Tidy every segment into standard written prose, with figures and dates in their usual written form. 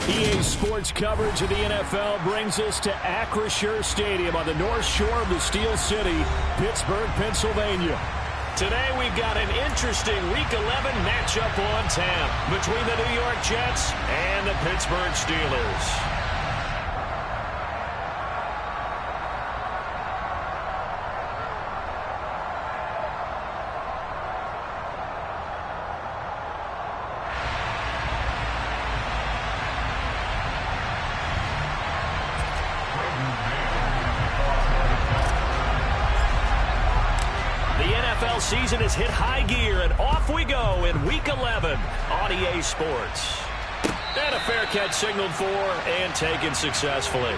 EA Sports coverage of the NFL brings us to Acrisure Stadium on the north shore of the Steel City, Pittsburgh, Pennsylvania. Today we've got an interesting Week 11 matchup on tap between the New York Jets and the Pittsburgh Steelers. Season has hit high gear, and off we go in Week 11 on EA Sports. And a fair catch signaled for and taken successfully.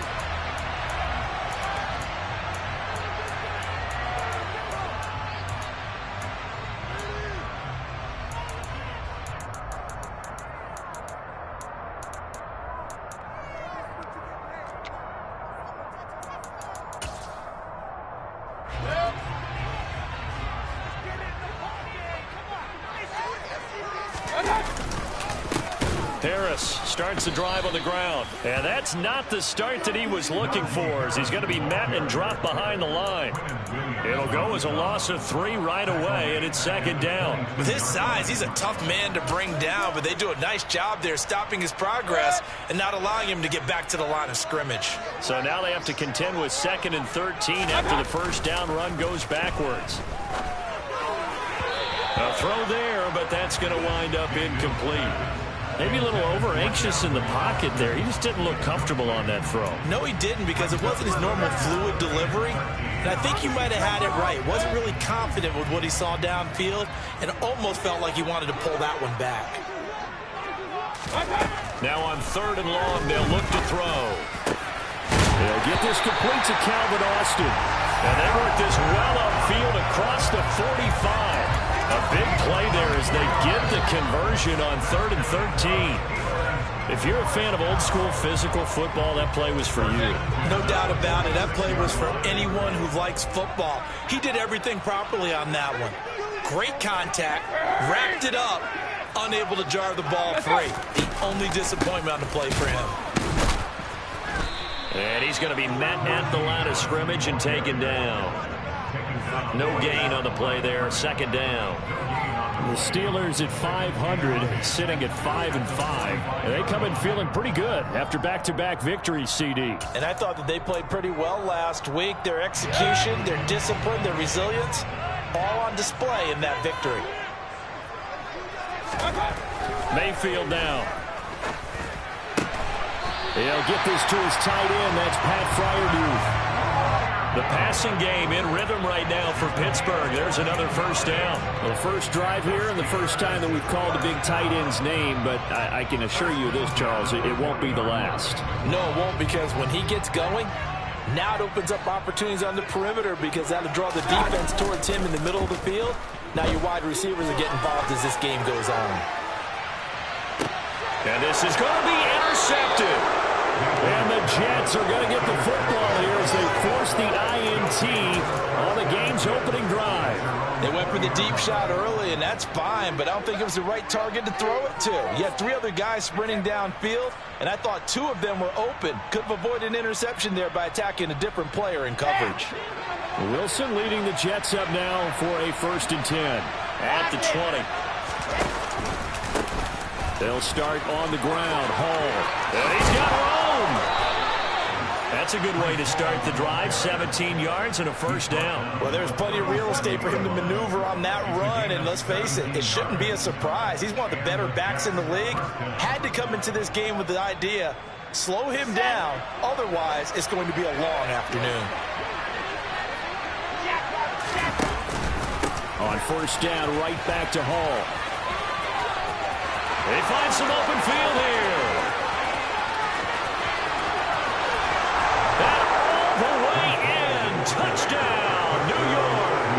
Harris starts the drive on the ground. And that's not the start that he was looking for, as he's going to be met and dropped behind the line. It'll go as a loss of 3 right away, and it's second down. With his size, he's a tough man to bring down, but they do a nice job there stopping his progress and not allowing him to get back to the line of scrimmage. So now they have to contend with 2nd and 13 after the first down run goes backwards. A throw there, but that's going to wind up incomplete. Maybe a little over-anxious in the pocket there. He just didn't look comfortable on that throw. No, he didn't, because it wasn't his normal fluid delivery. And I think he might have had it right. Wasn't really confident with what he saw downfield and almost felt like he wanted to pull that one back. Now on 3rd and long, they'll look to throw. They'll get this complete to Calvin Austin. And they work this well upfield across the 45. A big play there as they get the conversion on 3rd and 13. If you're a fan of old-school physical football, that play was for you. No doubt about it. That play was for anyone who likes football. He did everything properly on that one. Great contact, wrapped it up, unable to jar the ball free. The only disappointment on the play for him. And he's going to be met at the line of scrimmage and taken down. No gain on the play there, 2nd down. The Steelers at 500, sitting at 5-5. And they come in feeling pretty good after back-to-back victories, CD. And I thought that they played pretty well last week. Their execution, their discipline, their resilience, all on display in that victory. Mayfield now. He'll get this to his tight end. That's Pat Freiermuth. The passing game in rhythm right now for Pittsburgh. There's another first down. The first drive here and the first time that we've called the big tight end's name, but I can assure you this, Charles, it won't be the last. No, it won't, because when he gets going, now it opens up opportunities on the perimeter, because that'll draw the defense towards him in the middle of the field. Now your wide receivers will get involved as this game goes on. And this is going to be intercepted. And the Jets are going to get the football here as they force the INT on the game's opening drive. They went for the deep shot early, and that's fine, but I don't think it was the right target to throw it to. You had 3 other guys sprinting downfield, and I thought 2 of them were open. Could have avoided an interception there by attacking a different player in coverage. Wilson leading the Jets up now for a 1st and 10 at the 20. They'll start on the ground. Hall. And he's got room. That's a good way to start the drive. 17 yards and a first down. Well, there's plenty of real estate for him to maneuver on that run. And let's face it, it shouldn't be a surprise. He's one of the better backs in the league. Had to come into this game with the idea, slow him down. Otherwise, it's going to be a long afternoon. On first down, right back to Hall. They find some open field here. That all the way in. Touchdown, New York.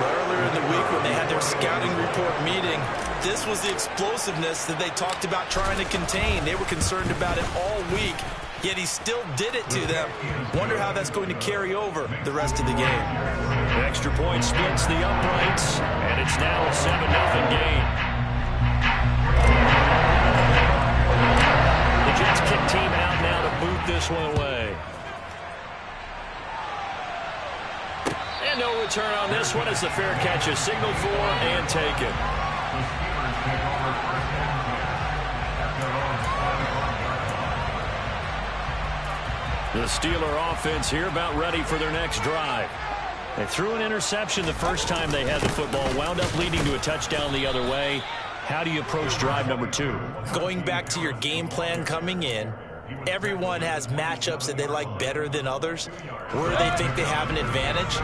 Earlier in the week when they had their scouting report meeting, this was the explosiveness that they talked about trying to contain. They were concerned about it all week, yet he still did it to them. Wonder how that's going to carry over the rest of the game. The extra point splits the uprights, and it's now a 7-0 game. team out now to boot this one away. And no return on this one as the fair catch is signaled for and taken. The Steeler offense here about ready for their next drive. They threw an interception the first time they had the football, wound up leading to a touchdown the other way. How do you approach drive number 2? Going back to your game plan coming in, everyone has matchups that they like better than others. Where they think they have an advantage,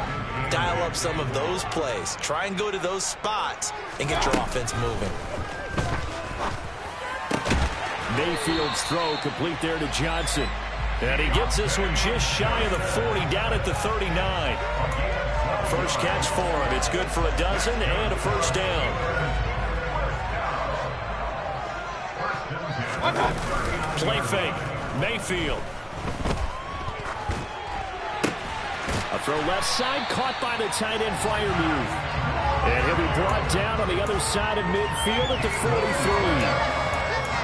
dial up some of those plays. Try and go to those spots and get your offense moving. Mayfield's throw complete there to Johnson. And he gets this one just shy of the 40, down at the 39. First catch for him. It's good for a dozen and a first down. Play fake. Mayfield. A throw left side, caught by the tight end Freiermuth. And he'll be brought down on the other side of midfield at the 43.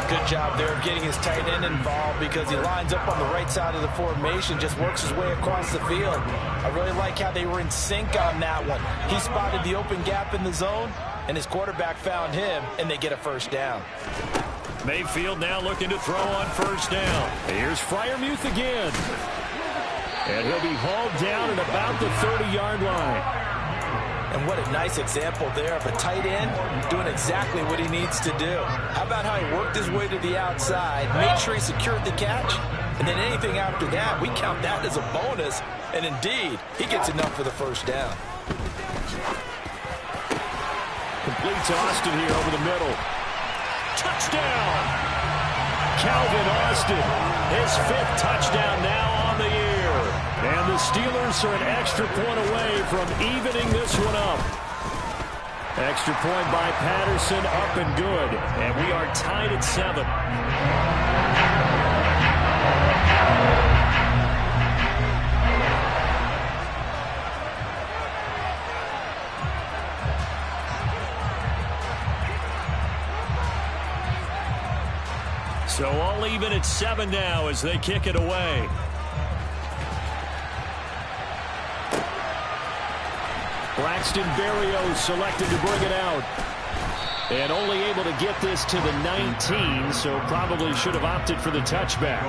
Good job there of getting his tight end involved because he lines up on the right side of the formation, just works his way across the field. I really like how they were in sync on that one. He spotted the open gap in the zone, and his quarterback found him, and they get a first down. Mayfield now looking to throw on first down. Here's Freiermuth again. And he'll be hauled down at about the 30-yard line. And what a nice example there of a tight end doing exactly what he needs to do. How about how he worked his way to the outside, made sure he secured the catch, and then anything after that, we count that as a bonus. And indeed, he gets enough for the first down. Complete to Austin here over the middle. Touchdown! Calvin Austin, his 5th touchdown now on the year. And the Steelers are an extra point away from evening this one up. Extra point by Patterson, up and good. And we are tied at 7. So all even at 7 now as they kick it away. Braxton Berrios selected to bring it out. And only able to get this to the 19, so probably should have opted for the touchback.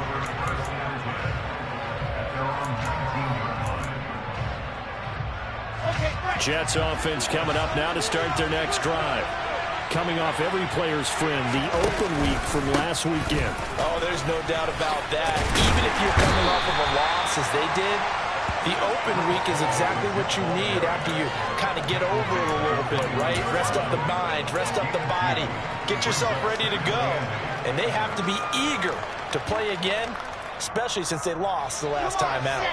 Jets offense coming up now to start their next drive. Coming off every player's friend, the open week from last weekend. Oh, there's no doubt about that. Even if you're coming off of a loss as they did, the open week is exactly what you need after you kind of get over it a little bit, right? Rest up the mind, rest up the body, get yourself ready to go. And they have to be eager to play again, especially since they lost the last time out.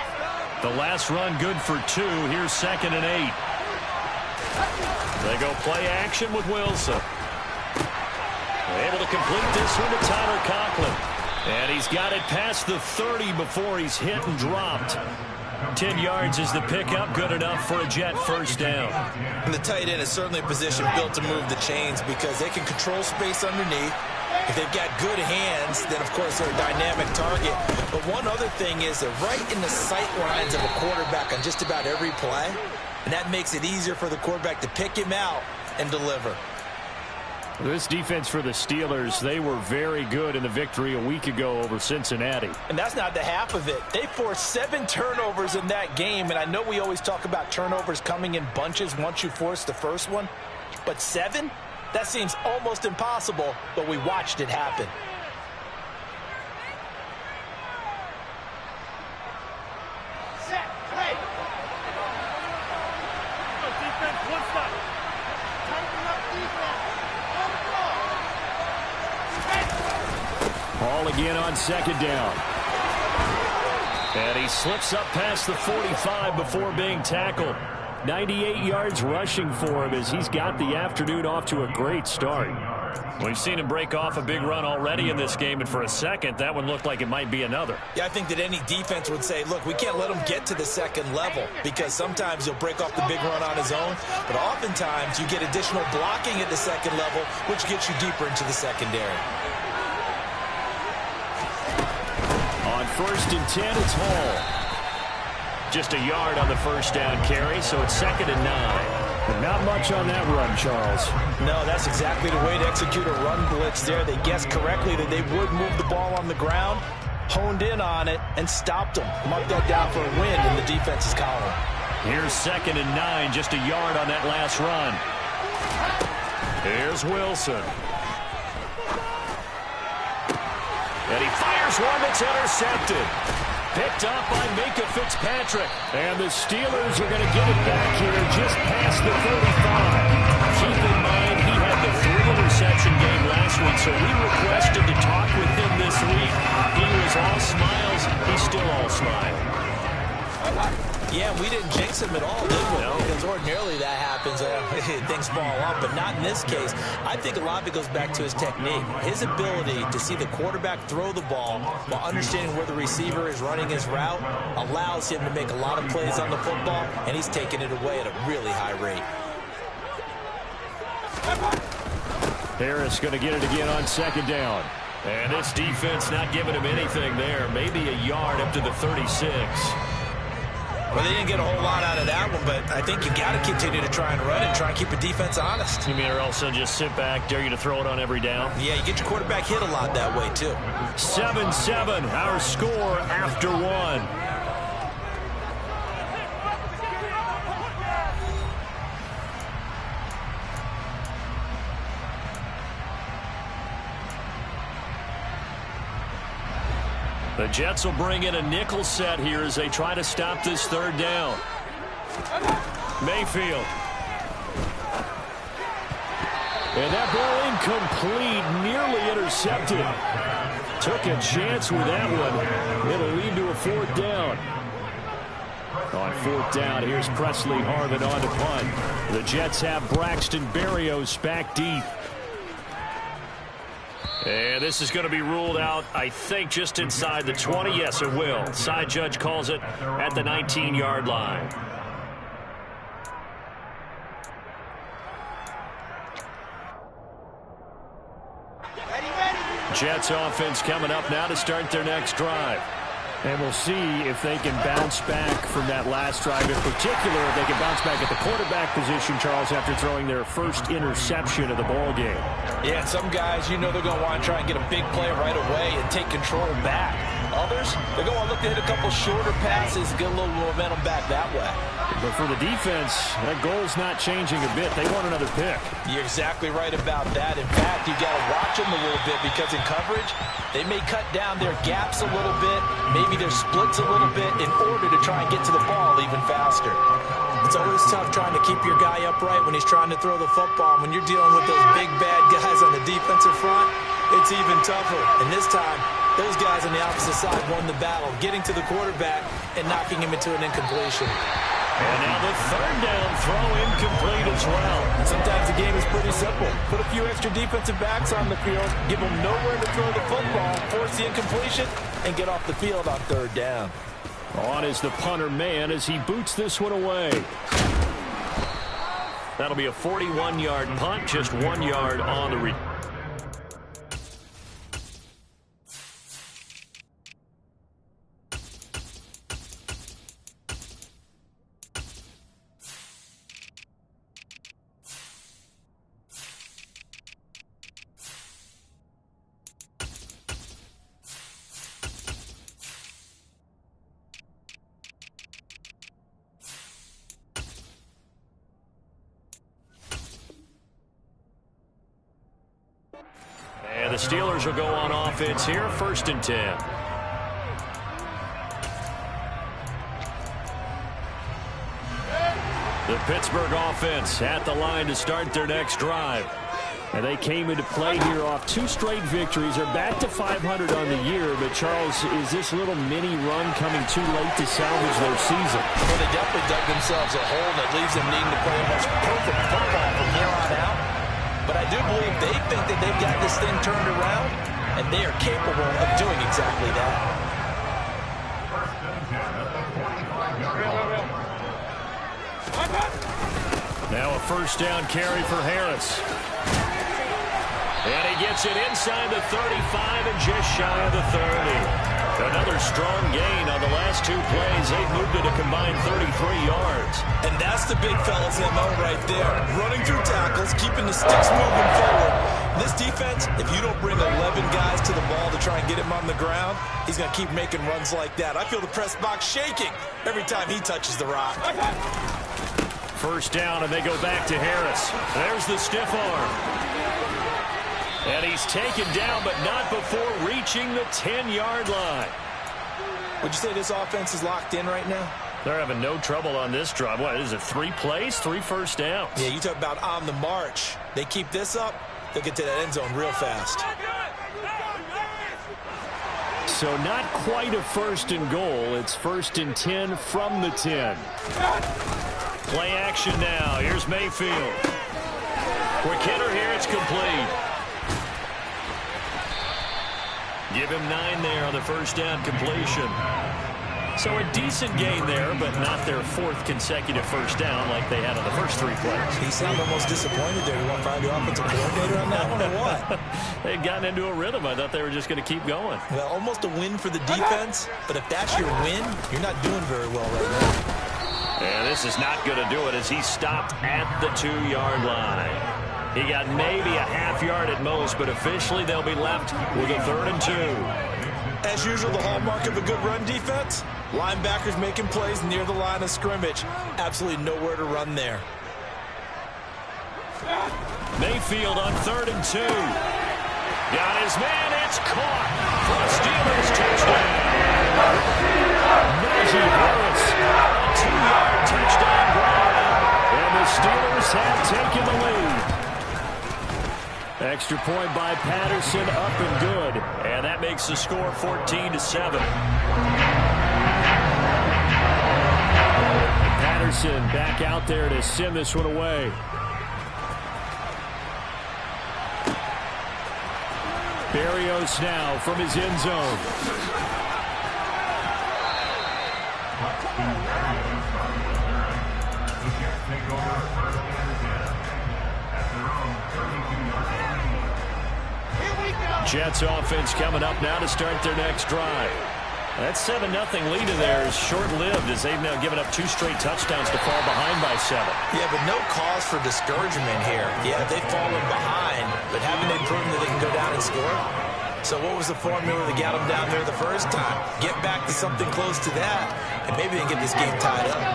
The last run good for 2. Here's 2nd and 8. They go play action with Wilson. Able to complete this one to Tyler Conklin. And he's got it past the 30 before he's hit and dropped. 10 yards is the pickup, good enough for a Jet first down. And the tight end is certainly a position built to move the chains because they can control space underneath. If they've got good hands, then of course they're a dynamic target. But one other thing is they're right in the sight lines of a quarterback on just about every play. And that makes it easier for the quarterback to pick him out and deliver. This defense for the Steelers, they were very good in the victory a week ago over Cincinnati. And that's not the half of it. They forced 7 turnovers in that game, and I know we always talk about turnovers coming in bunches once you force the first one, but 7? That seems almost impossible, but we watched it happen. Ball again on 2nd down. And he slips up past the 45 before being tackled. 98 yards rushing for him as he's got the afternoon off to a great start. We've seen him break off a big run already in this game, and for a second, that one looked like it might be another. Yeah, I think that any defense would say, look, we can't let him get to the second level because sometimes he'll break off the big run on his own, but oftentimes you get additional blocking at the second level, which gets you deeper into the secondary. 1st and 10, it's Hall. Just a yard on the first down carry, so it's 2nd and 9. But not much on that run, Charles. No, that's exactly the way to execute a run blitz there. They guessed correctly that they would move the ball on the ground, honed in on it, and stopped them. Mark that down for a win in the defense's column. Here's 2nd and 9, just a yard on that last run. Here's Wilson. And he fires one that's intercepted. Picked up by Minkah Fitzpatrick. And the Steelers are going to get it back here just past the 35. Keep in mind, he had the 3-interception game last week, so we requested to talk with him this week. He was all smiles. He's still all smile. Yeah, we didn't jinx him at all, did we? No. Because ordinarily that happens. Things fall up, but not in this case. I think a lot of it goes back to his technique. His ability to see the quarterback throw the ball while understanding where the receiver is running his route allows him to make a lot of plays on the football, and he's taking it away at a really high rate. Harris going to get it again on 2nd down. And this defense not giving him anything there. Maybe a yard up to the 36. Well, they didn't get a whole lot out of that one, but I think you got to continue to try and run and try and keep a defense honest. You mean or else they'll just sit back, dare you to throw it on every down? Yeah, you get your quarterback hit a lot that way, too. 7-7, our score after 1. The Jets will bring in a nickel set here as they try to stop this 3rd down. Mayfield. And that ball incomplete, nearly intercepted. Took a chance with that one. It'll lead to a 4th down. On 4th down, here's Presley Harvin on to punt. The Jets have Braxton Berrios back deep. And this is going to be ruled out, I think, just inside the 20. Yes, it will. Side judge calls it at the 19-yard line. Jets offense coming up now to start their next drive. And we'll see if they can bounce back from that last drive. In particular, if they can bounce back at the quarterback position, Charles, after throwing their first interception of the ball game. Yeah, some guys, you know they're going to want to try and get a big play right away and take control back. Others, they're going to look to hit a couple shorter passes, get a little momentum back that way. But for the defense, that goal's not changing a bit. They want another pick. You're exactly right about that. In fact, you got to watch them a little bit because in coverage, they may cut down their gaps a little bit, maybe their splits a little bit in order to try and get to the ball even faster. It's always tough trying to keep your guy upright when he's trying to throw the football. When you're dealing with those big, bad guys on the defensive front, it's even tougher. And this time, those guys on the opposite side won the battle, getting to the quarterback and knocking him into an incompletion. And now the 3rd down throw incomplete as well. And sometimes the game is pretty simple. Put a few extra defensive backs on the field, give them nowhere to throw the football, force the incompletion, and get off the field on 3rd down. On is the punter man as he boots this one away. That'll be a 41-yard punt, just 1 yard on the return. And the Steelers will go on offense here, 1st and 10. The Pittsburgh offense at the line to start their next drive. And they came into play here off 2 straight victories. They're back to 500 on the year. But, Charles, is this little mini run coming too late to salvage their season? Well, they definitely dug themselves a hole that leaves them needing to play almost perfect football from here on out. But I do believe they think that they've got this thing turned around, and they are capable of doing exactly that. Now a 1st down carry for Harris. And he gets it inside the 35 and just shy of the 30. Another strong gain on the last 2 plays. They've moved it a combined 33 yards. And that's the big fella's MO right there. Running through tackles, keeping the sticks moving forward. This defense, if you don't bring 11 guys to the ball to try and get him on the ground, he's going to keep making runs like that. I feel the press box shaking every time he touches the rock. First down, and they go back to Harris. There's the stiff arm. And he's taken down, but not before reaching the 10-yard line. Would you say this offense is locked in right now? They're having no trouble on this drive. What is it, 3 plays, 3 first downs? Yeah, you talk about on the march. They keep this up, they'll get to that end zone real fast. So not quite a 1st and goal. It's 1st and 10 from the 10. Play action now. Here's Mayfield. Quick hitter here. It's complete. Give him 9 there on the first down completion. So a decent gain there, but not their 4th consecutive first down like they had on the first 3 plays. He sounded almost disappointed there. You want to find the offensive coordinator on that one or what? They'd gotten into a rhythm. I thought they were just going to keep going. Well, almost a win for the defense, but if that's your win, you're not doing very well right now. And this is not going to do it as he stopped at the 2-yard line. He got maybe a half yard at most, but officially they'll be left with a 3rd and 2. As usual, the hallmark of a good run defense, linebackers making plays near the line of scrimmage. Absolutely nowhere to run there. Mayfield on 3rd and 2. Got his man. It's caught for a Steelers touchdown. Najee Harris, a 2-yard touchdown grab. And the Steelers have taken the lead. Extra point by Patterson, up and good. And that makes the score 14-7. Patterson back out there to send this one away. Berrios now from his end zone. Jets offense coming up now to start their next drive. That 7-0 lead in there is short-lived as they've now given up 2 straight touchdowns to fall behind by 7. Yeah, but no cause for discouragement here. Yeah, they've fallen behind, but haven't they proven that they can go down and score? So what was the formula that got them down there the first time? Get back to something close to that, and maybe they can get this game tied up.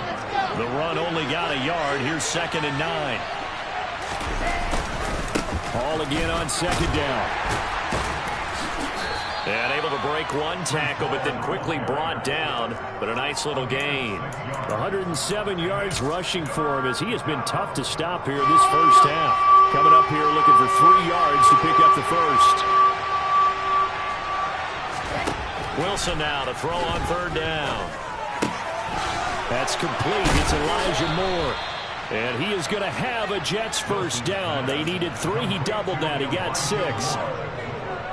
The run only got a yard. Here's 2nd and 9. Hall again on 2nd down. And able to break 1 tackle, but then quickly brought down. But a nice little gain. 107 yards rushing for him as he has been tough to stop here this first half. Coming up here looking for 3 yards to pick up the first. Wilson now to throw on 3rd down. That's complete. It's Elijah Moore. And he is going to have a Jets first down. They needed 3. He doubled that. He got 6.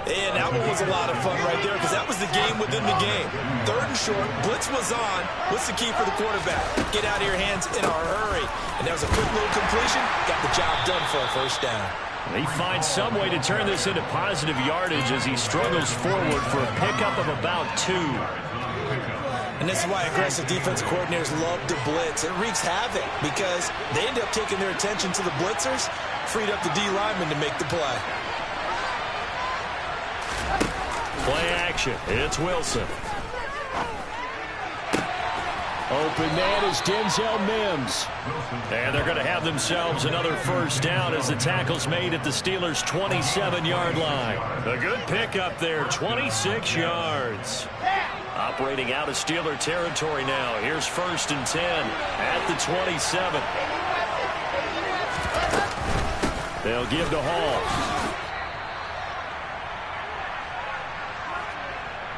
And that one was a lot of fun right there because that was the game within the game. 3rd and short, blitz was on. What's the key for the quarterback? Get out of your hands in a hurry. And that was a quick little completion. Got the job done for a first down. He finds some way to turn this into positive yardage as he struggles forward for a pickup of about 2. And this is why aggressive defensive coordinators love to blitz. It wreaks havoc because they end up taking their attention to the blitzers, freed up the D lineman to make the play. Play action. It's Wilson. Open man is Denzel Mims. And they're going to have themselves another first down as the tackle's made at the Steelers' 27-yard line. A good pickup there, 26 yards. Operating out of Steeler territory now. Here's 1st and 10 at the 27. They'll give to Hall.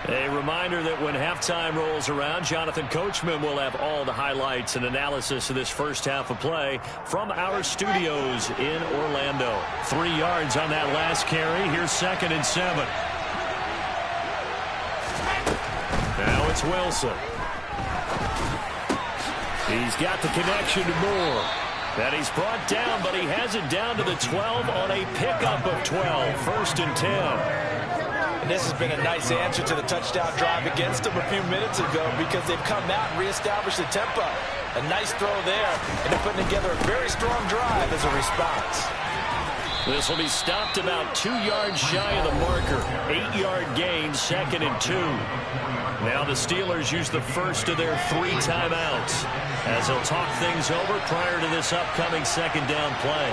A reminder that when halftime rolls around, Jonathan Coachman will have all the highlights and analysis of this first half of play from our studios in Orlando. 3 yards on that last carry. Here's 2nd and 7. Now it's Wilson. He's got the connection to Moore. And he's brought down, but he has it down to the 12 on a pickup of 12. 1st and 10. And this has been a nice answer to the touchdown drive against them a few minutes ago because they've come out and reestablished the tempo. A nice throw there, and they're putting together a very strong drive as a response. This will be stopped about 2 yards shy of the marker. 8-yard gain, 2nd and 2. Now the Steelers use the first of their 3 timeouts as they'll talk things over prior to this upcoming 2nd down play.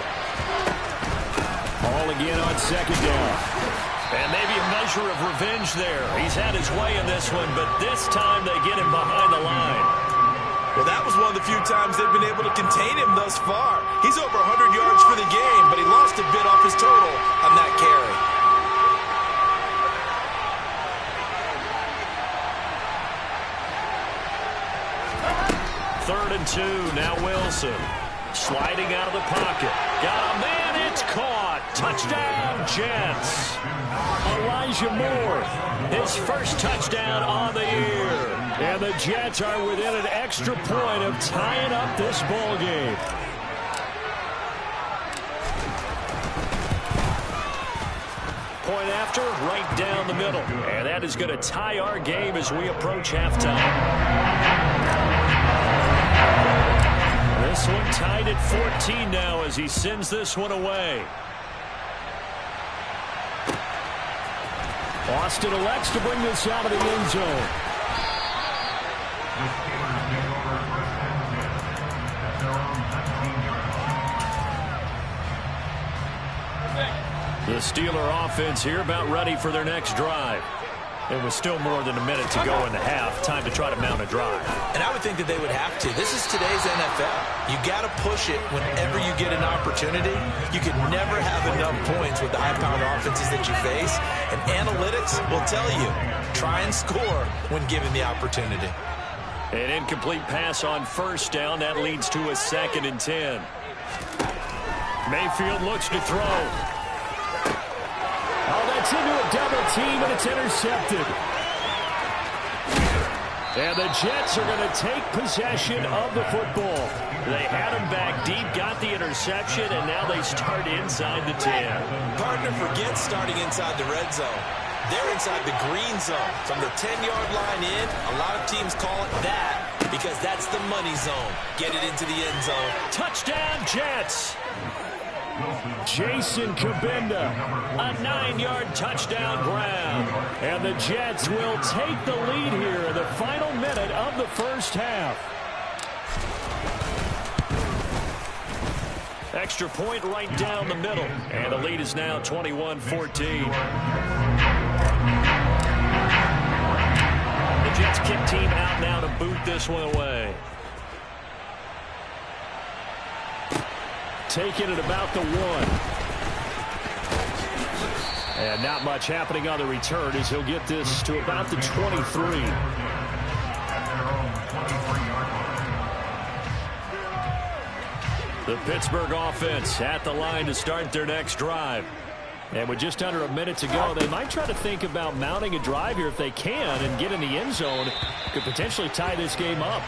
Ball again on 2nd down. And maybe a measure of revenge there. He's had his way in this one, but this time they get him behind the line. Well, that was one of the few times they've been able to contain him thus far. He's over 100 yards for the game, but he lost a bit off his total on that carry. 3rd and 2, now Wilson. Sliding out of the pocket. Got a man, it's caught. Touchdown, Jets. Elijah Moore, his first touchdown on the year. And the Jets are within an extra point of tying up this ball game. Point after, right down the middle. And that is going to tie our game as we approach halftime. This one tied at 14 now as he sends this one away. Austin elects to bring this out of the end zone. The Steeler offense here about ready for their next drive. It was still more than a minute to go in the half. Time to try to mount a drive. And I would think that they would have to. This is today's NFL. You got to push it whenever you get an opportunity. You can never have enough points with the high-powered offenses that you face. And analytics will tell you, try and score when given the opportunity. An incomplete pass on 1st down. That leads to a 2nd and 10. Mayfield looks to throw. Oh, that's into a double team, and it's intercepted. And the Jets are going to take possession of the football. They had him back deep, got the interception, and now they start inside the 10. Partner forgets starting inside the red zone. They're inside the green zone. From the 10-yard line in, a lot of teams call it that because that's the money zone. Get it into the end zone. Touchdown, Jets. Jason Kabinda, a 9-yard touchdown grab. And the Jets will take the lead here in the final minute of the first half. Extra point right down the middle. And the lead is now 21-14. The Jets kick team out now to boot this one away. Taking it about the 1. And not much happening on the return as he'll get this to about the 23. The Pittsburgh offense at the line to start their next drive. And with just under a minute to go, they might try to think about mounting a drive here if they can and get in the end zone. Could potentially tie this game up.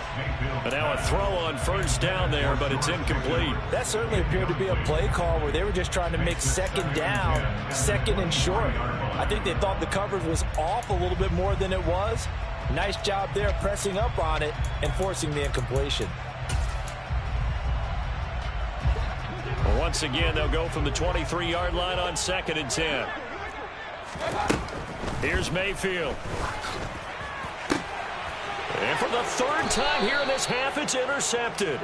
But now a throw on 1st down there, but it's incomplete. That certainly appeared to be a play call where they were just trying to make 2nd down, 2nd and short. I think they thought the coverage was off a little bit more than it was. Nice job there pressing up on it and forcing the incompletion. Once again, they'll go from the 23-yard line on 2nd and 10. Here's Mayfield. And for the 3rd time here in this half, it's intercepted.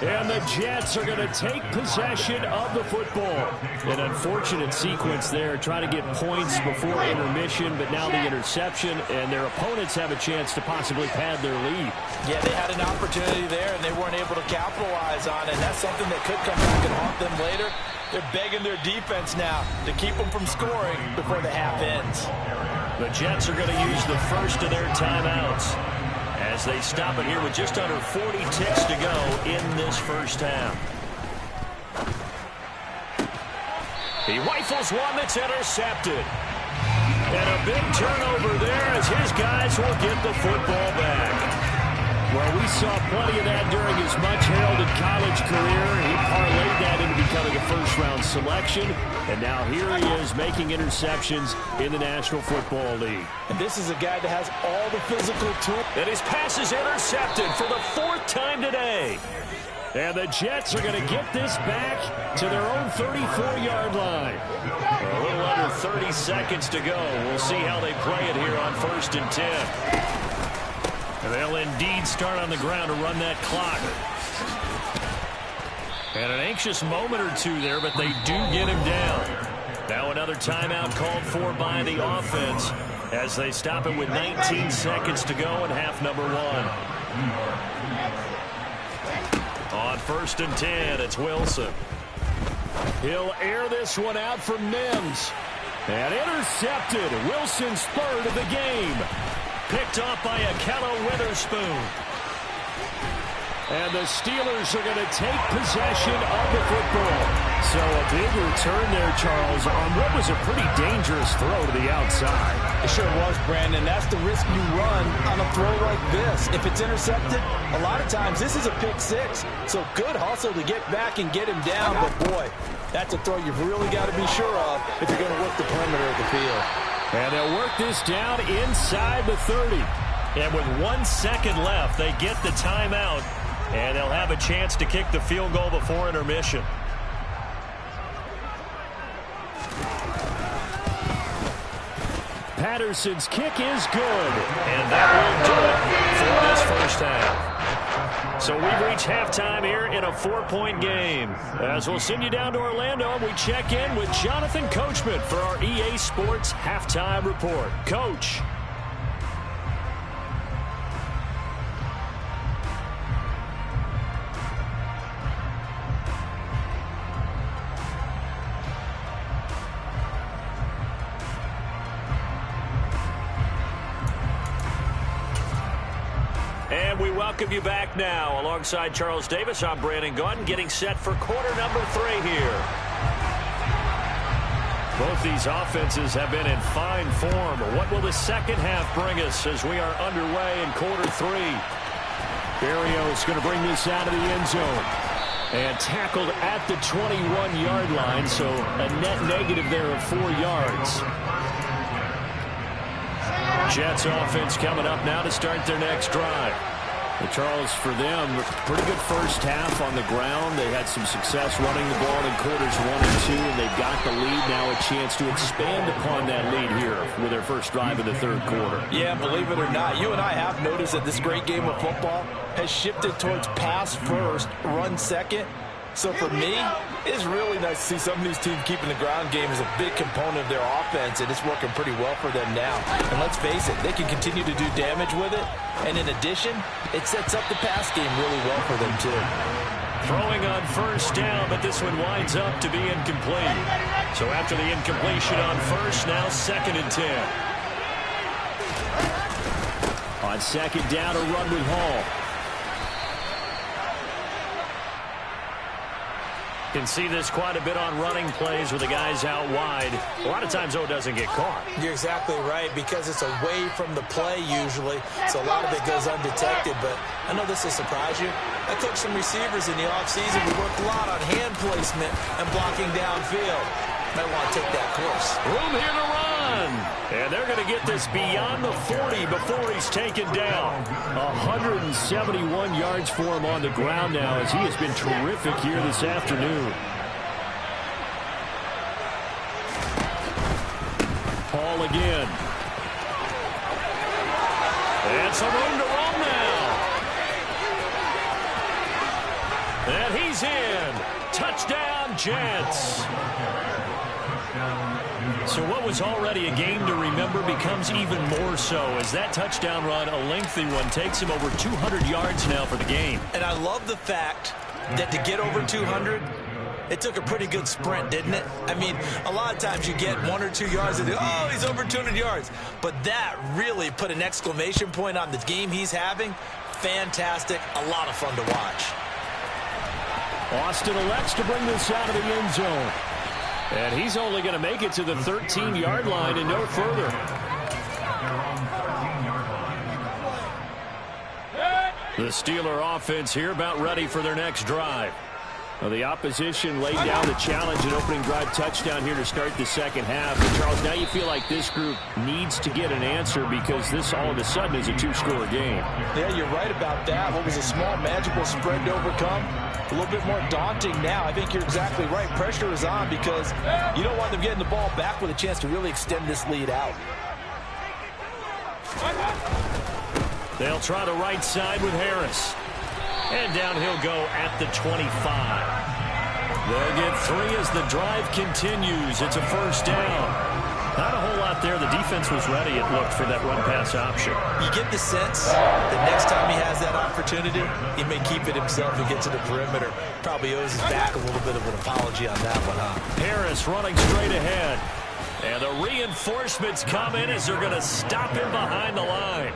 And the Jets are going to take possession of the football. An unfortunate sequence there, trying to get points before intermission, but now the interception, and their opponents have a chance to possibly pad their lead. Yeah, they had an opportunity there, and they weren't able to capitalize on it. And that's something that could come back and haunt them later. They're begging their defense now to keep them from scoring before the half ends. The Jets are going to use the first of their timeouts as they stop it here with just under 40 ticks to go in this first half. He rifles one that's intercepted. And a big turnover there as his guys will get the football back. Well, we saw plenty of that during his much-heralded college career. He parlayed that into becoming a first-round selection, and now here he is making interceptions in the National Football League. And this is a guy that has all the physical tools. And his pass is intercepted for the 4th time today. And the Jets are going to get this back to their own 34-yard line. A little under 30 seconds to go. We'll see how they play it here on 1st and 10. And they'll indeed start on the ground to run that clock. And an anxious moment or two there, but they do get him down. Now another timeout called for by the offense as they stop it with 19 seconds to go in half number 1. On 1st and 10, it's Wilson. He'll air this one out for Mims. And intercepted. Wilson's 3rd of the game. Picked off by Ahkello Witherspoon. And the Steelers are going to take possession of the football. So a big return there, Charles, on what was a pretty dangerous throw to the outside. It sure was, Brandon. That's the risk you run on a throw like this. If it's intercepted, a lot of times this is a pick 6. So good hustle to get back and get him down. But, boy, that's a throw you've really got to be sure of if you're going to work the perimeter of the field. And they'll work this down inside the 30. And with 1 second left, they get the timeout. And they'll have a chance to kick the field goal before intermission. Patterson's kick is good. And that will do it for this first half. So we've reached halftime here in a 4-point game. As we'll send you down to Orlando, we check in with Jonathan Coachman for our EA Sports Halftime Report. Coach. And we welcome you back now. Alongside Charles Davis, I'm Brandon Gaudin, getting set for quarter number 3 here. Both these offenses have been in fine form. What will the second half bring us as we are underway in quarter 3? Berrios going to bring this out of the end zone. And tackled at the 21-yard line, so a net negative there of 4 yards. Jets offense coming up now to start their next drive. And Charles, for them, pretty good first half on the ground. They had some success running the ball in quarters 1 and 2, and they've got the lead now, a chance to expand upon that lead here with their first drive in the 3rd quarter. Yeah, believe it or not, you and I have noticed that this great game of football has shifted towards pass first, run second. So for me, it's really nice to see some of these teams keeping the ground game as a big component of their offense, and it's working pretty well for them now. And let's face it, they can continue to do damage with it. And in addition, it sets up the pass game really well for them too. Throwing on first down, but this one winds up to be incomplete. So after the incompletion on first, now 2nd and 10. On 2nd down, a run with Hall. Can see this quite a bit on running plays with the guys out wide. A lot of times, though, it doesn't get caught. You're exactly right, because it's away from the play usually, so a lot of it goes undetected. But I know this will surprise you. I coached some receivers in the offseason. We worked a lot on hand placement and blocking downfield. Might want to take that course. Room here to run. And they're going to get this beyond the 40 before he's taken down. 171 yards for him on the ground now, as he has been terrific here this afternoon. Hall again. And some room to run now. And he's in. Touchdown, Jets. So what was already a game to remember becomes even more so as that touchdown run, a lengthy one, takes him over 200 yards now for the game. And I love the fact that to get over 200, it took a pretty good sprint, didn't it? I mean, a lot of times you get 1 or 2 yards and oh, he's over 200 yards. But that really put an exclamation point on the game he's having. Fantastic. A lot of fun to watch. Austin elects to bring this out of the end zone. And he's only going to make it to the 13-yard line and no further. The Steeler offense here about ready for their next drive. Well, the opposition laid down the challenge and opening drive touchdown here to start the second half. And Charles, now you feel like this group needs to get an answer because this all of a sudden is a two-score game. Yeah, you're right about that. What was a small, manageable spread to overcome? A little bit more daunting now. I think you're exactly right. Pressure is on because you don't want them getting the ball back with a chance to really extend this lead out. They'll try the right side with Harris. And down he'll go at the 25. They'll get 3 as the drive continues. It's a first down. Not a whole lot there. The defense was ready, it looked, for that run-pass option. You get the sense that next time he has that opportunity, he may keep it himself and get to the perimeter. Probably owes his back a little bit of an apology on that one, huh? Harris running straight ahead. And the reinforcements come in as they're going to stop him behind the line.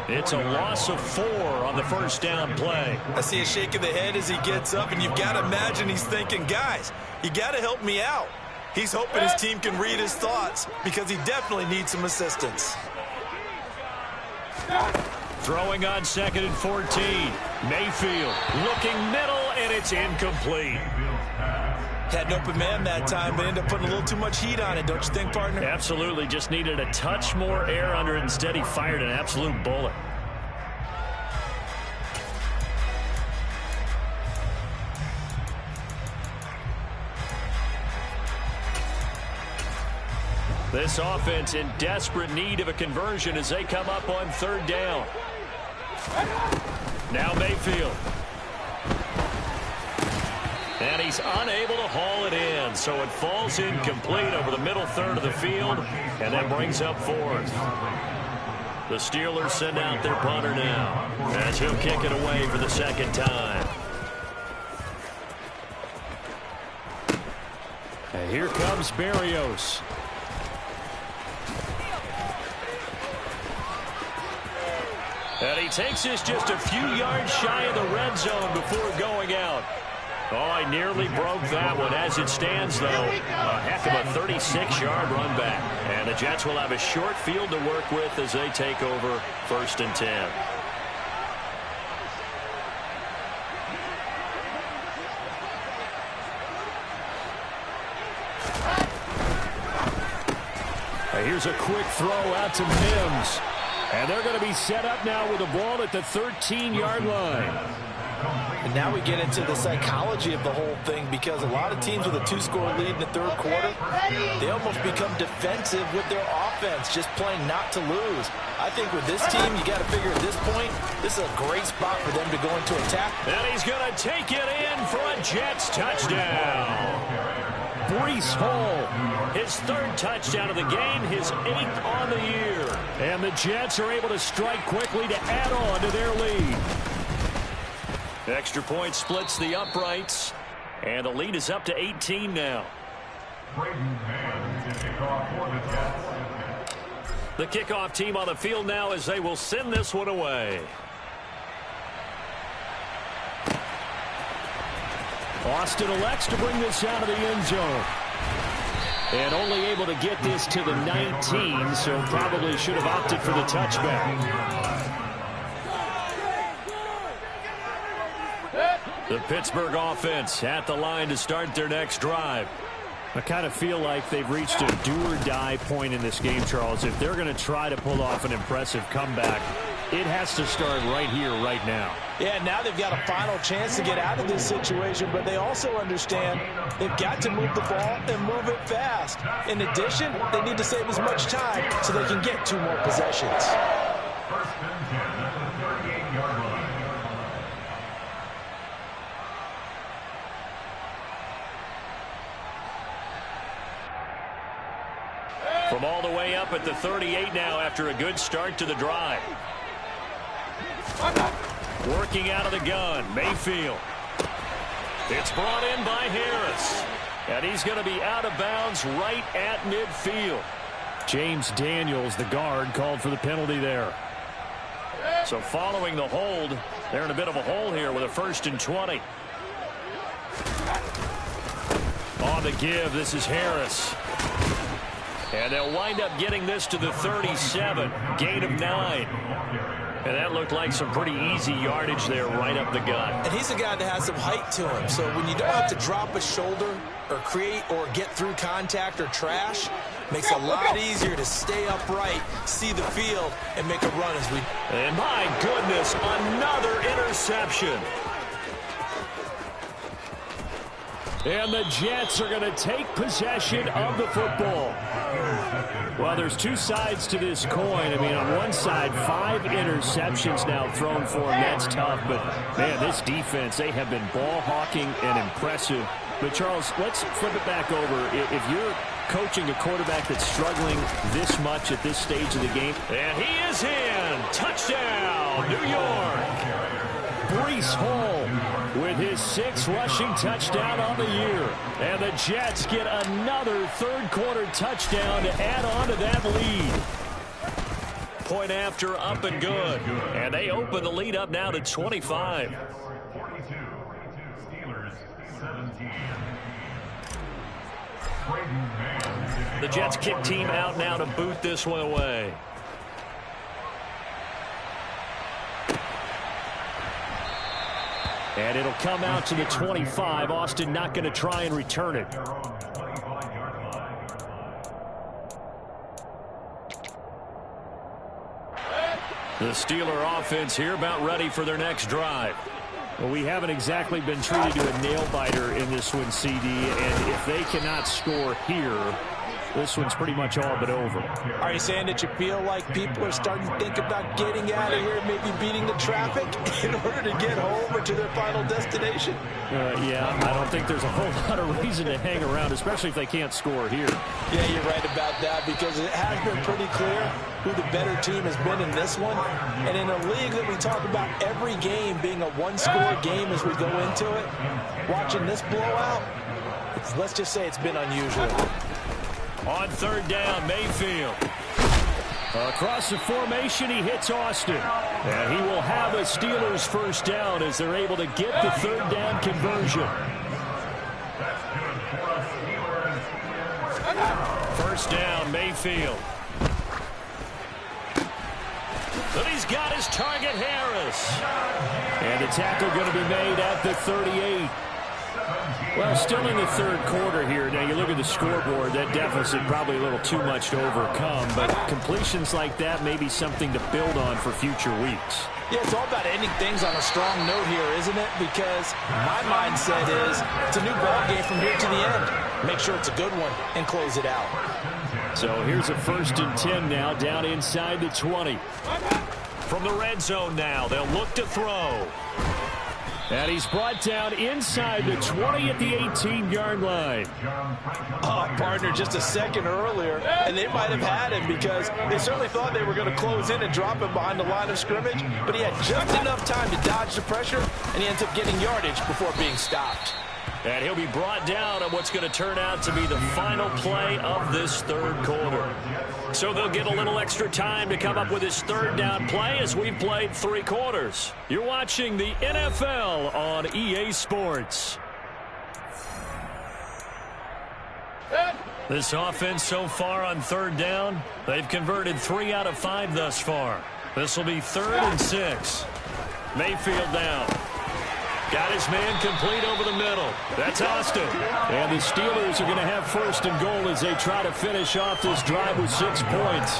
It's a loss of 4 on the first down play. I see a shake of the head as he gets up, and you've got to imagine he's thinking, guys, you got to help me out. He's hoping his team can read his thoughts because he definitely needs some assistance. Throwing on 2nd and 14. Mayfield looking middle, and it's incomplete. Had an open man that time, but ended up putting a little too much heat on it, don't you think, partner? Absolutely. Just needed a touch more air under it. Instead, he fired an absolute bullet. This offense in desperate need of a conversion as they come up on 3rd down. Now Mayfield. And he's unable to haul it in, so it falls incomplete over the middle third of the field, and that brings up 4th. The Steelers send out their punter now, as he'll kick it away for the 2nd time. And here comes Berrios. And he takes this just a few yards shy of the red zone before going out. Oh, he nearly broke that one. As it stands, though, a heck of a 36-yard run back. And the Jets will have a short field to work with as they take over 1st and 10. Here's a quick throw out to Mims. And they're going to be set up now with the ball at the 13-yard line. And now we get into the psychology of the whole thing because a lot of teams with a 2-score lead in the 3rd quarter, they almost become defensive with their offense, just playing not to lose. I think with this team, you got to figure at this point, this is a great spot for them to go into attack. And he's going to take it in for a Jets touchdown. Breece Hall, his 3rd touchdown of the game, his 8th on the year. And the Jets are able to strike quickly to add on to their lead. Extra point splits the uprights, and the lead is up to 18 now. The kickoff team on the field now as they will send this one away. Austin elects to bring this out of the end zone. And only able to get this to the 19, so probably should have opted for the touchback. The Pittsburgh offense at the line to start their next drive. I kind of feel like they've reached a do-or-die point in this game, Charles. If they're going to try to pull off an impressive comeback, it has to start right here, right now. Yeah, now they've got a final chance to get out of this situation, but they also understand they've got to move the ball and move it fast. In addition, they need to save as much time so they can get 2 more possessions. From all the way up at the 38 now after a good start to the drive. Working out of the gun, Mayfield. It's brought in by Harris. And he's going to be out of bounds right at midfield. James Daniels, the guard, called for the penalty there. So following the hold, they're in a bit of a hole here with a 1st and 20. On the give, this is Harris. And they'll wind up getting this to the 37. Gain of 9. And that looked like some pretty easy yardage there right up the gut. And he's a guy that has some height to him. So when you don't have to drop a shoulder or create or get through contact or trash, makes it a lot easier to stay upright, see the field, and make a run as we... And my goodness, another interception. And the Jets are going to take possession of the football. Well, there's two sides to this coin. I mean, on one side, 5 interceptions now thrown for him. That's tough. But, man, this defense, they have been ball hawking and impressive. But, Charles, let's flip it back over. If you're coaching a quarterback that's struggling this much at this stage of the game. And he is in. Touchdown, New York. Breece Hall with his 6th rushing touchdown on the year. And the Jets get another third-quarter touchdown to add on to that lead. Point after, up and good. And they open the lead up now to 25. The Jets kick team out now to boot this one away. And it'll come out to the 25. Austin not going to try and return it. The Steeler offense here about ready for their next drive. Well, we haven't exactly been treated to a nail-biter in this one, CD. And if they cannot score here, this one's pretty much all but over. Are you saying that you feel like people are starting to think about getting out of here, maybe beating the traffic in order to get home or to their final destination? Yeah, I don't think there's a whole lot of reason to hang around, especially if they can't score here. Yeah, you're right about that, because it has been pretty clear who the better team has been in this one. And in a league that we talk about every game being a one-score game as we go into it, watching this blowout, let's just say it's been unusual. On third down, Mayfield. Across the formation, he hits Austin. And he will have a Steelers first down as they're able to get the third down conversion. First down, Mayfield. But he's got his target, Harris. And the tackle going to be made at the 38. Well, still in the third quarter here. Now, you look at the scoreboard, that deficit probably a little too much to overcome, but completions like that may be something to build on for future weeks. Yeah, it's all about ending things on a strong note here, isn't it? Because my mindset is it's a new ball game from here to the end. Make sure it's a good one and close it out. So here's a 1st and 10 now, down inside the 20. From the red zone now, they'll look to throw. And he's brought down inside the 20 at the 18-yard line. Oh, partner, just a second earlier, and they might have had him because they certainly thought they were going to close in and drop him behind the line of scrimmage, but he had just enough time to dodge the pressure, and he ends up getting yardage before being stopped. And he'll be brought down on what's going to turn out to be the final play of this third quarter. So they'll get a little extra time to come up with his third down play as we've played 3 quarters. You're watching the NFL on EA Sports. This offense so far on third down, they've converted 3 out of 5 thus far. This will be 3rd and 6. Mayfield down. Got his man complete over the middle. That's Austin. And the Steelers are going to have 1st and goal as they try to finish off this drive with 6 points.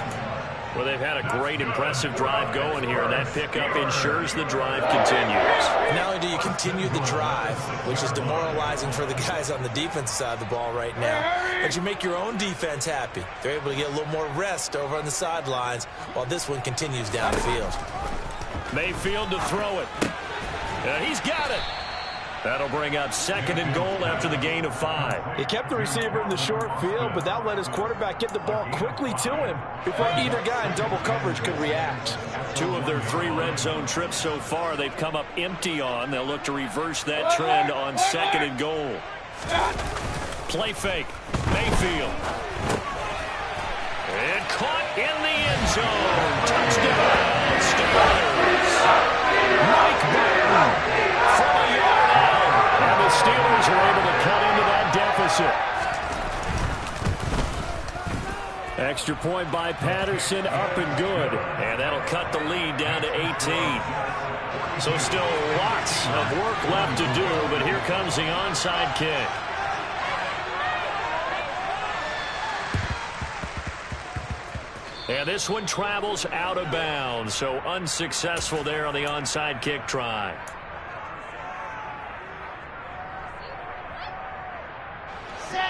Well, they've had a great, impressive drive going here, and that pickup ensures the drive continues. Not only do you continue the drive, which is demoralizing for the guys on the defensive side of the ball right now, but you make your own defense happy. They're able to get a little more rest over on the sidelines while this one continues downfield. Mayfield to throw it. And he's got it. That'll bring up 2nd and goal after the gain of 5. He kept the receiver in the short field, but that let his quarterback get the ball quickly to him before either guy in double coverage could react. 2 of their 3 red zone trips so far they've come up empty on. They'll look to reverse that trend on 2nd and goal. Play fake. Mayfield. And caught in the end zone. Touchdown, Steelers. Mike Burton from a yard out. And the Steelers are able to cut into that deficit. Extra point by Patterson, up and good. And that'll cut the lead down to 18. So still lots of work left to do, but here comes the onside kick. And this one travels out of bounds, so unsuccessful there on the onside kick try.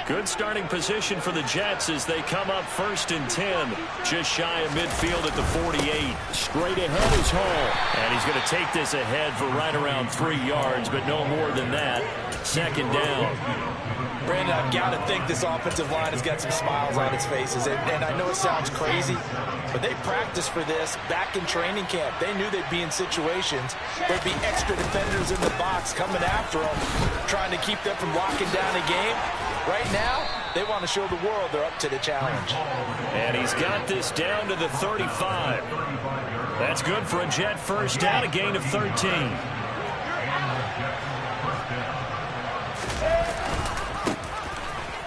Good starting position for the Jets as they come up 1st and 10. Just shy of midfield at the 48. Straight ahead is Hall. And he's going to take this ahead for right around 3 yards, but no more than that. 2nd down. Brandon, I've got to think this offensive line has got some smiles on its faces. And I know it sounds crazy, but they practiced for this back in training camp. They knew they'd be in situations. There'd be extra defenders in the box coming after them, trying to keep them from locking down a game. Right now, they want to show the world they're up to the challenge. And he's got this down to the 35. That's good for a Jet first down, a gain of 13.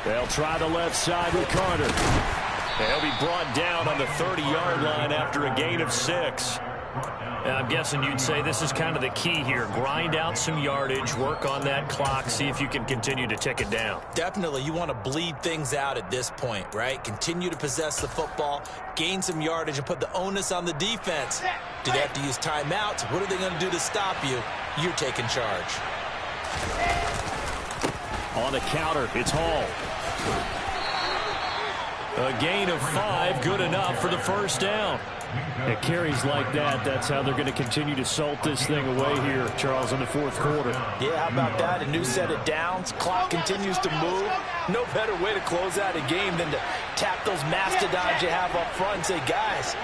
They'll try the left side with Carter. He'll be brought down on the 30-yard line after a gain of 6. I'm guessing you'd say this is kind of the key here. Grind out some yardage, work on that clock, see if you can continue to tick it down. Definitely, you want to bleed things out at this point, right? Continue to possess the football, gain some yardage, and put the onus on the defense. Do they have to use timeouts? What are they going to do to stop you? You're taking charge. On the counter, it's Hall. A gain of 5, good enough for the first down. It carries like that. That's how they're going to continue to salt this thing away here, Charles, in the 4th quarter. Yeah, how about that? A new set of downs. Clock continues to move. No better way to close out a game than to tap those mastodons you have up front and say, guys,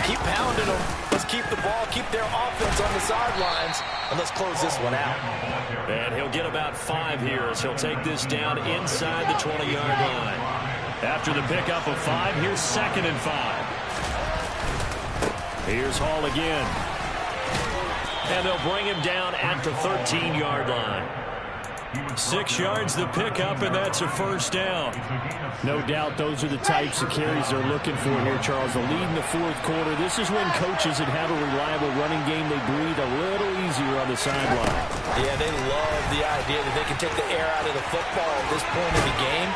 keep pounding them. Let's keep the ball, keep their offense on the sidelines, and let's close this one out. And he'll get about 5 here as he'll take this down inside the 20-yard line. After the pickup of 5, here's 2nd and 5. Here's Hall again. And they'll bring him down at the 13-yard line. 6 yards the pickup, and that's a first down. No doubt those are the types of carries they're looking for here, Charles. The lead in the 4th quarter. This is when coaches that have a reliable running game, they breathe a little easier on the sideline. Yeah, they love the idea that they can take the air out of the football at this point in the game.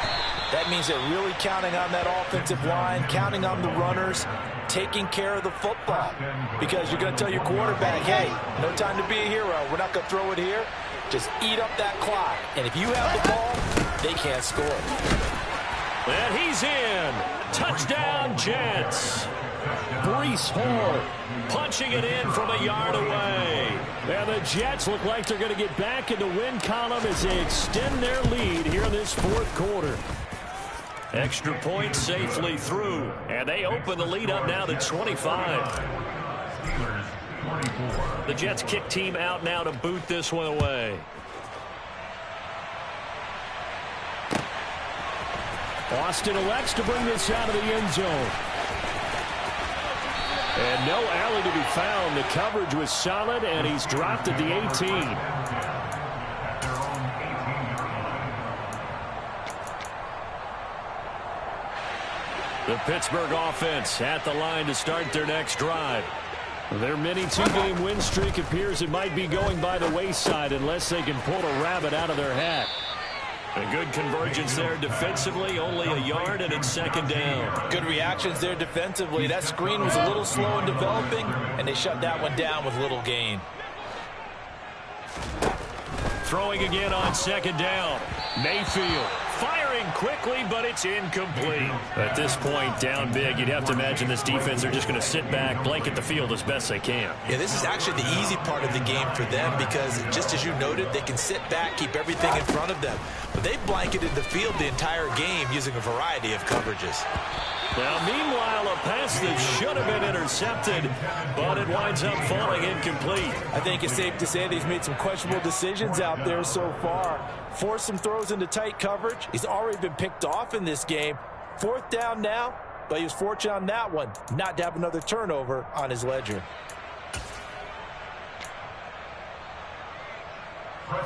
That means they're really counting on that offensive line, counting on the runners, taking care of the football. Because you're going to tell your quarterback, hey, no time to be a hero. We're not going to throw it here. Just eat up that clock. And if you have the ball, they can't score. And he's in. Touchdown, Jets. Breece Hall punching it in from a yard away. And the Jets look like they're going to get back in the win column as they extend their lead here in this 4th quarter. Extra point safely through. And they open the lead up now to 25. The Jets kick team out now to boot this one away. Austin elects to bring this out of the end zone. And no alley to be found. The coverage was solid, and he's dropped at the 18. The Pittsburgh offense at the line to start their next drive. Their mini 2-game win streak appears it might be going by the wayside unless they can pull a rabbit out of their hat. A good convergence there defensively, only a yard, and it's 2nd down. Good reactions there defensively. That screen was a little slow in developing, and they shut that one down with little gain. Throwing again on 2nd down. Mayfield firing quickly, but it's incomplete. At this point, down big, you'd have to imagine this defense are just going to sit back, blanket the field as best they can. Yeah, this is actually the easy part of the game for them because, just as you noted, they can sit back, keep everything in front of them. But they've blanketed the field the entire game using a variety of coverages. Now, meanwhile, a pass that should have been intercepted, but it winds up falling incomplete. I think it's safe to say that he's made some questionable decisions out there so far. Forced some throws into tight coverage. He's already been picked off in this game. 4th down now, but he was fortunate on that one not to have another turnover on his ledger.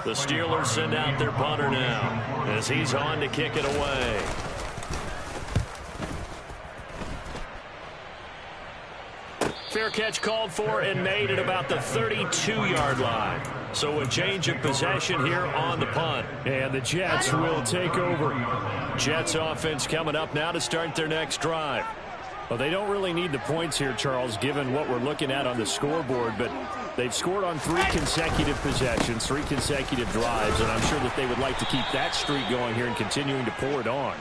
The Steelers send out their punter now as he's on to kick it away. Fair catch called for and made at about the 32-yard line. So a change of possession here on the punt. And the Jets will take over. Jets offense coming up now to start their next drive. Well, they don't really need the points here, Charles, given what we're looking at on the scoreboard, but they've scored on 3 consecutive possessions, 3 consecutive drives, and I'm sure that they would like to keep that streak going here and continuing to pour it on.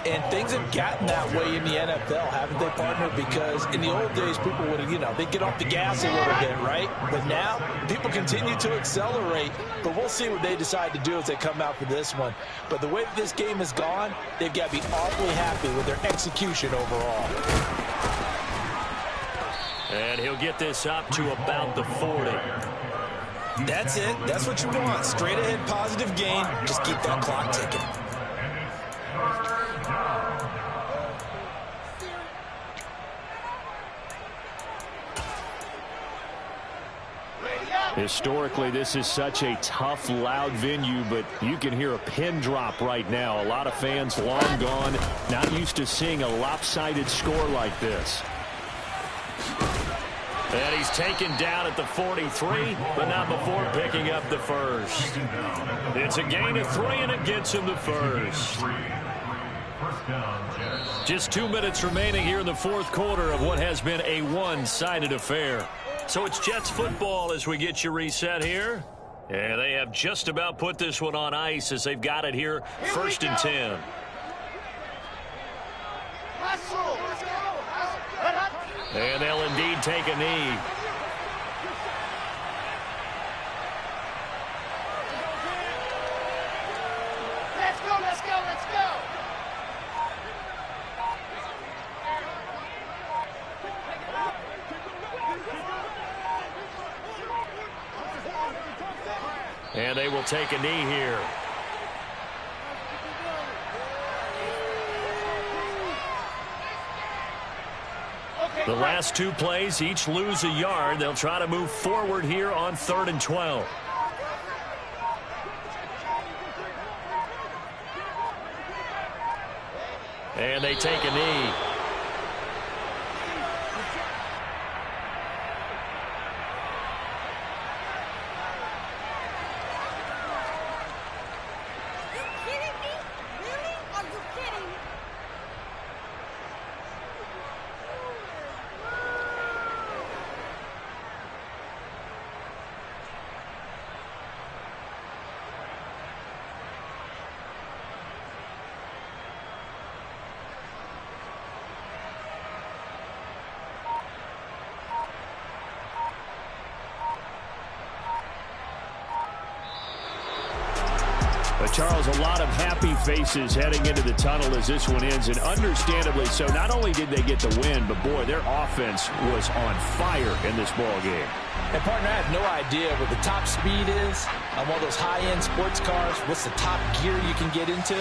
And things have gotten that way in the NFL, haven't they, partner? Because in the old days, people would, they'd get off the gas a little bit, right? But now, people continue to accelerate, but we'll see what they decide to do as they come out for this one. But the way that this game has gone, they've got to be awfully happy with their execution overall. And he'll get this up to about the 40. That's it. That's what you want. Straight ahead positive gain. Just keep that clock ticking. Historically, this is such a tough, loud venue, but you can hear a pin drop right now. A lot of fans long gone, not used to seeing a lopsided score like this. And he's taken down at the 43, but not before picking up the first. It's a gain of 3, and it gets him the first. Just 2 minutes remaining here in the fourth quarter of what has been a one-sided affair. So it's Jets football as we get you reset here. And they have just about put this one on ice as they've got it here, 1st and 10. And they'll indeed take a knee. Let's go, let's go, let's go. And they will take a knee here. The last 2 plays, each lose a yard. They'll try to move forward here on 3rd and 12. And they take a knee. But, Charles, a lot of happy faces heading into the tunnel as this one ends, and understandably so. Not only did they get the win, but, boy, their offense was on fire in this ball game. And, partner, I have no idea what the top speed is on one of those high-end sports cars. What's the top gear you can get into?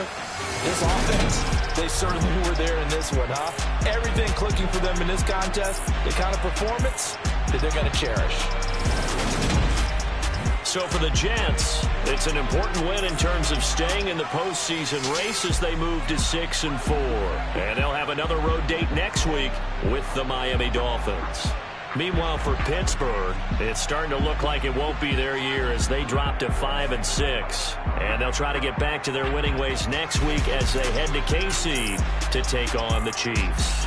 This offense, they certainly were there in this one, huh? Everything clicking for them in this contest, the kind of performance that they're going to cherish. So for the Jets, it's an important win in terms of staying in the postseason race as they move to 6-4. And they'll have another road date next week with the Miami Dolphins. Meanwhile, for Pittsburgh, it's starting to look like it won't be their year as they drop to 5-6. And they'll try to get back to their winning ways next week as they head to KC to take on the Chiefs.